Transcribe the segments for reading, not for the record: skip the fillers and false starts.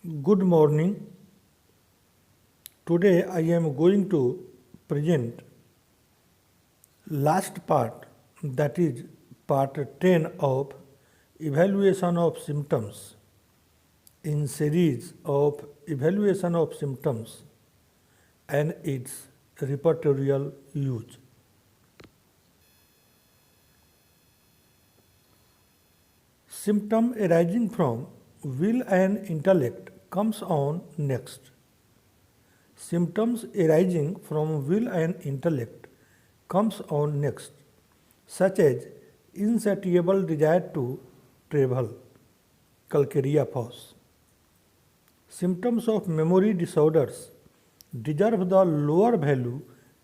Good morning. Today I am going to present last part, that is part 10 of evaluation of symptoms in series of evaluation of symptoms and its repertorial use. Symptom arising from will and intellect comes on next. Symptoms arising from will and intellect comes on next, such as insatiable desire to travel, calcarea fos. Symptoms of memory disorders deserve the lower value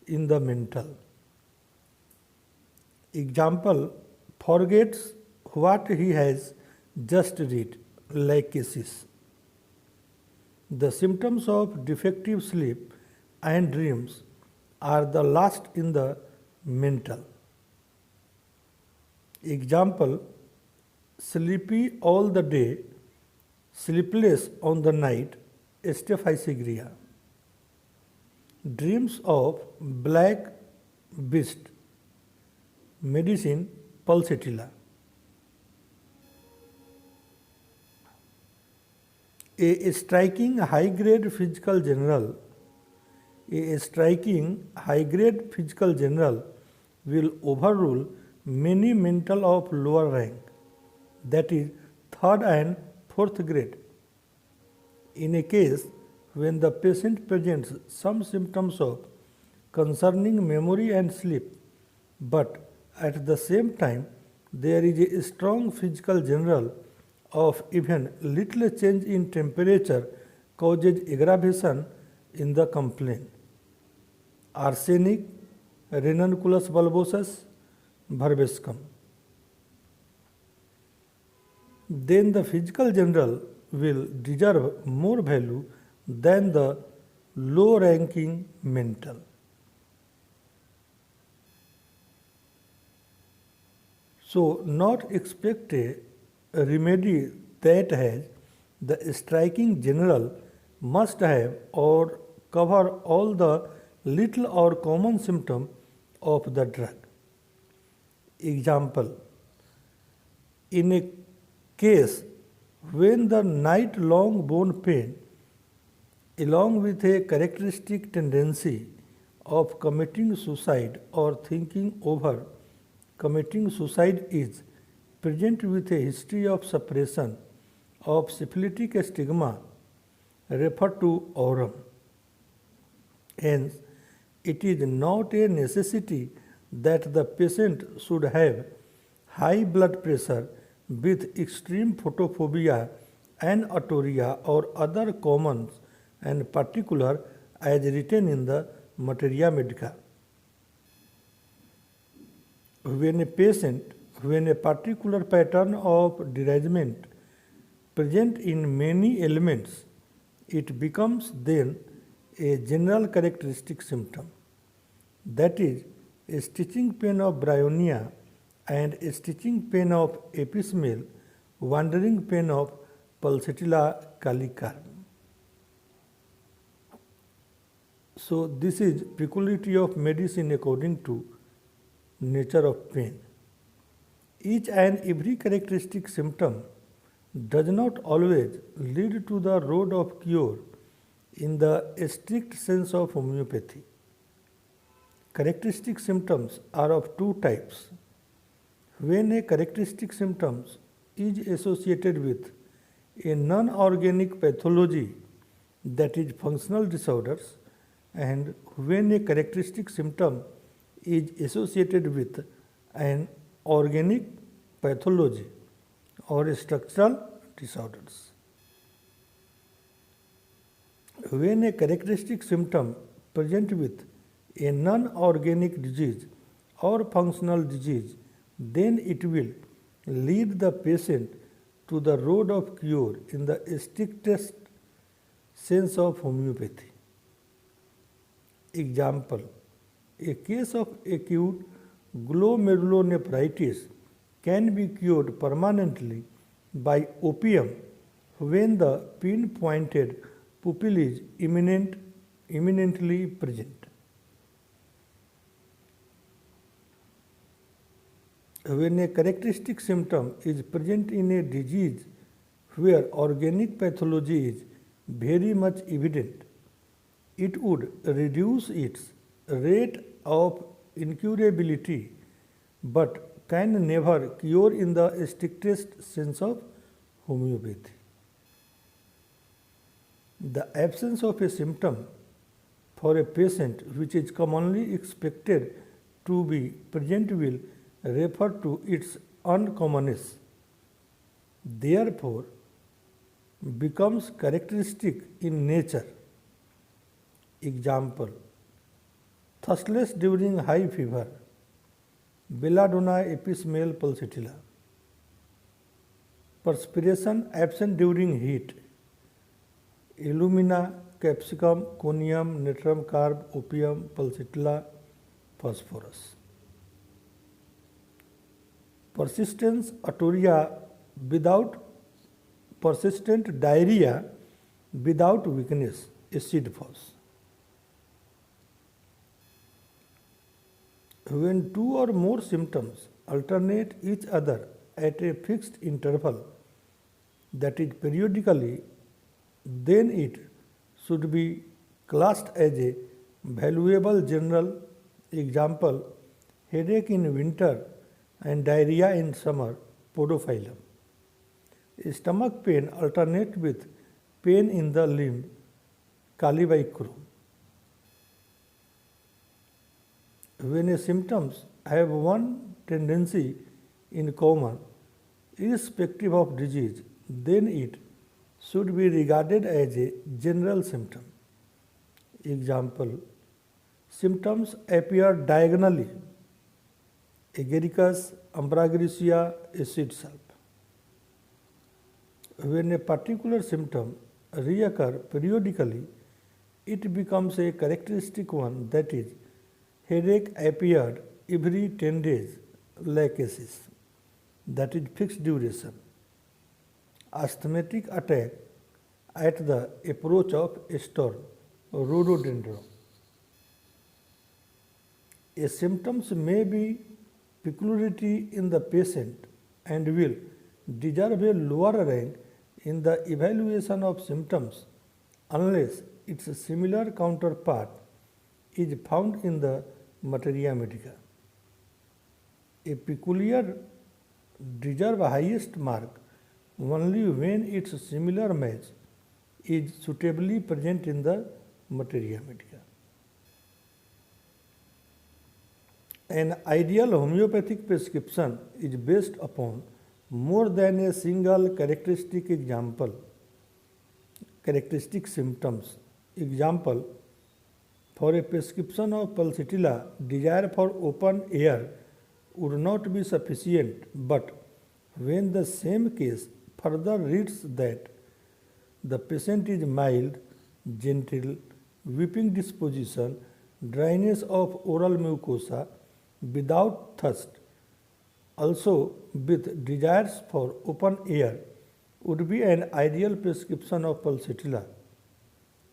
in the mental. Example, forgets what he has just read, like cases. The symptoms of defective sleep and dreams are the last in the mental. Example, sleepy all the day, sleepless on the night, stephysagria. Dreams of black beast, medicine pulsatilla. A striking high-grade physical general will overrule many mental of lower rank, that is third and fourth grade. In a case when the patient presents some symptoms of concerning memory and sleep, but at the same time there is a strong physical general of even little change in temperature causes aggravation in the complaint. Arsenic, ranunculus bulbosus, verbescum. Then the physical general will deserve more value than the low ranking mental. So, not expect a remedy that has the striking general must have or cover all the little or common symptom of the drug. Example, in a case when the night long bone pain along with a characteristic tendency of committing suicide or thinking over committing suicide is present with a history of suppression of syphilitic stigma, refer to aurum. Hence, it is not a necessity that the patient should have high blood pressure with extreme photophobia and atoria or other common and particular as written in the Materia Medica. When a particular pattern of derangement present in many elements, it becomes then a general characteristic symptom. That is, a stitching pain of bryonia and a stitching pain of epismale, wandering pain of pulsatilla gallicarum. So, this is peculiarity of medicine according to nature of pain. Each and every characteristic symptom does not always lead to the road of cure in the strict sense of homeopathy. Characteristic symptoms are of two types. When a characteristic symptom is associated with a non-organic pathology, that is functional disorders, and when a characteristic symptom is associated with an organic pathology or structural disorders. When a characteristic symptom present with a non-organic disease or functional disease, then it will lead the patient to the road of cure in the strictest sense of homeopathy. Example, a case of acute glomerulonephritis can be cured permanently by opium when the pinpointed pupil is imminently present. When a characteristic symptom is present in a disease where organic pathology is very much evident, it would reduce its rate of incurability but can never cure in the strictest sense of homeopathy. The absence of a symptom for a patient which is commonly expected to be present will refer to its uncommonness. Therefore, becomes characteristic in nature. Example: thirstness during high fever, belladonna epismale pulsatilla. Perspiration absent during heat, illumina, capsicum, conium, natrum carb, opium, pulsatilla, phosphorus. Persistent diarrhea without weakness, acid phos. When two or more symptoms alternate each other at a fixed interval, that is periodically, then it should be classed as a valuable general. Example: headache in winter and diarrhea in summer, podophyllum. Stomach pain alternate with pain in the limb, Callibaicrum. When a symptoms have one tendency in common, irrespective of disease, then it should be regarded as a general symptom. Example: symptoms appear diagonally, agaricus, ambragryssia, acid salp. When a particular symptom reoccurs periodically, it becomes a characteristic one, that is, headache appeared every 10 days, lachesis, that is fixed duration. Asthmatic attack at the approach of a storm, rhododendron. A symptoms may be peculiarity in the patient and will deserve a lower rank in the evaluation of symptoms unless its similar counterpart is found in the materia medica. A peculiar deserves highest mark only when its similar match is suitably present in the materia medica. An ideal homeopathic prescription is based upon more than a single characteristic symptoms. Example: for a prescription of pulsatilla, desire for open air would not be sufficient, but when the same case further reads that the patient is mild, gentle, weeping disposition, dryness of oral mucosa, without thirst, also with desires for open air, would be an ideal prescription of pulsatilla.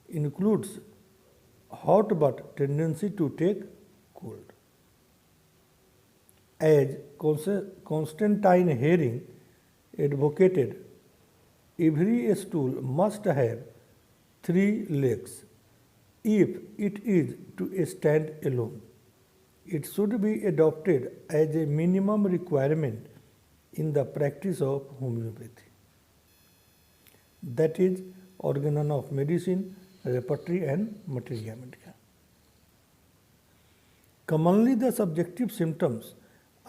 Includes hot but tendency to take cold. As Constantine Hering advocated, every stool must have 3 legs if it is to stand alone. It should be adopted as a minimum requirement in the practice of homeopathy. That is, organon of medicine, repertory and materia medica. Commonly, the subjective symptoms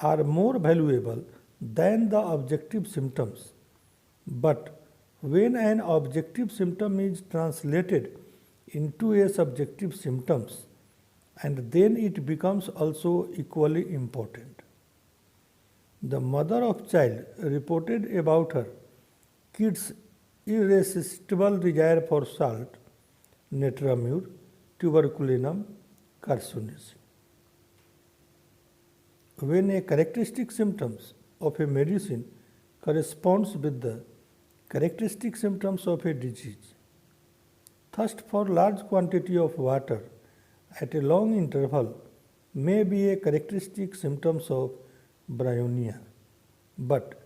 are more valuable than the objective symptoms, but when an objective symptom is translated into a subjective symptoms, and then it becomes also equally important. The mother of child reported about her kid's irresistible desire for salt, Natramur, tuberculinum, carcinosis. When a characteristic symptoms of a medicine corresponds with the Characteristic symptoms of a disease. Thirst for large quantity of water at a long interval may be a characteristic symptoms of bryonia, but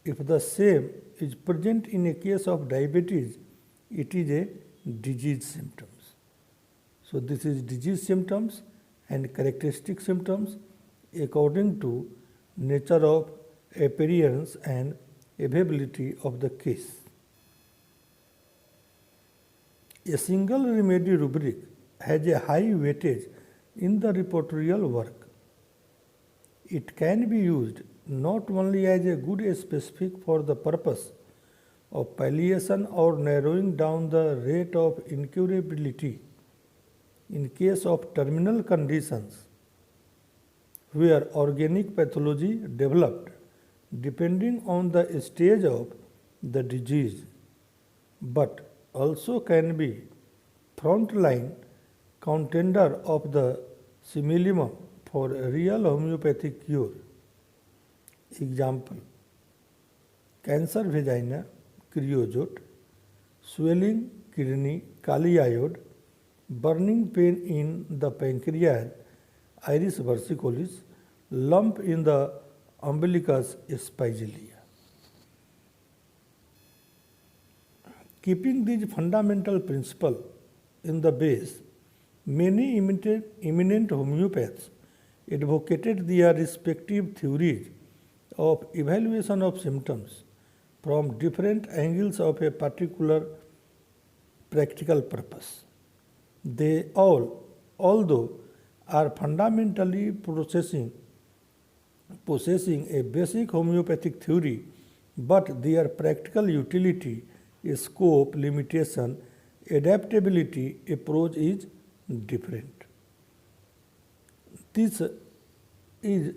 if the same is present in a case of diabetes, it is a disease symptoms. So this is disease symptoms and characteristic symptoms according to nature of appearance and availability of the case. A single remedy rubric has a high weightage in the reportorial work. It can be used not only as a good specific for the purpose of palliation or narrowing down the rate of incurability in case of terminal conditions where organic pathology developed depending on the stage of the disease, but also can be frontline contender of the simillimum for a real homeopathic cure. Example: cancer vagina, creosote; swelling kidney, kali iode; burning pain in the pancreas, iris versicollis; lump in the umbilicus, spigelia. Keeping these fundamental principles in the base, many eminent homeopaths advocated their respective theories of evaluation of symptoms from different angles of a particular practical purpose. They all, although are fundamentally possessing a basic homeopathic theory, but their practical utility, scope, limitation, adaptability, approach is different. This is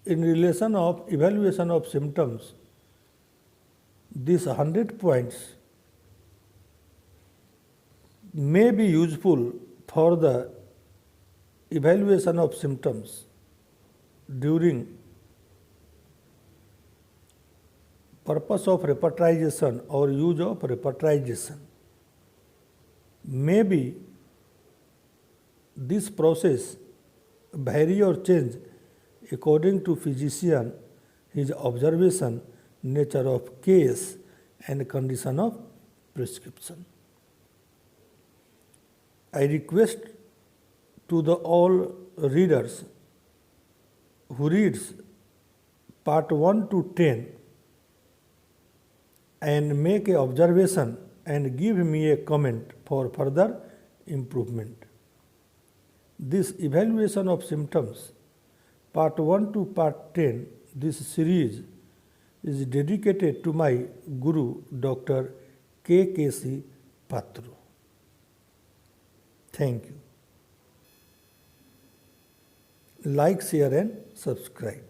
in relation of evaluation of symptoms. These 100 points may be useful for the evaluation of symptoms during purpose of repertorization or use of repertorization. Maybe this process vary or change according to physician, his observation, nature of case and condition of prescription. I request to the all readers who reads part 1 to 10 and make a observation and give me a comment for further improvement. This evaluation of symptoms, part 1 to part 10, this series is dedicated to my Guru, Dr. K.K.C. Patru. Thank you. Like, share and subscribe.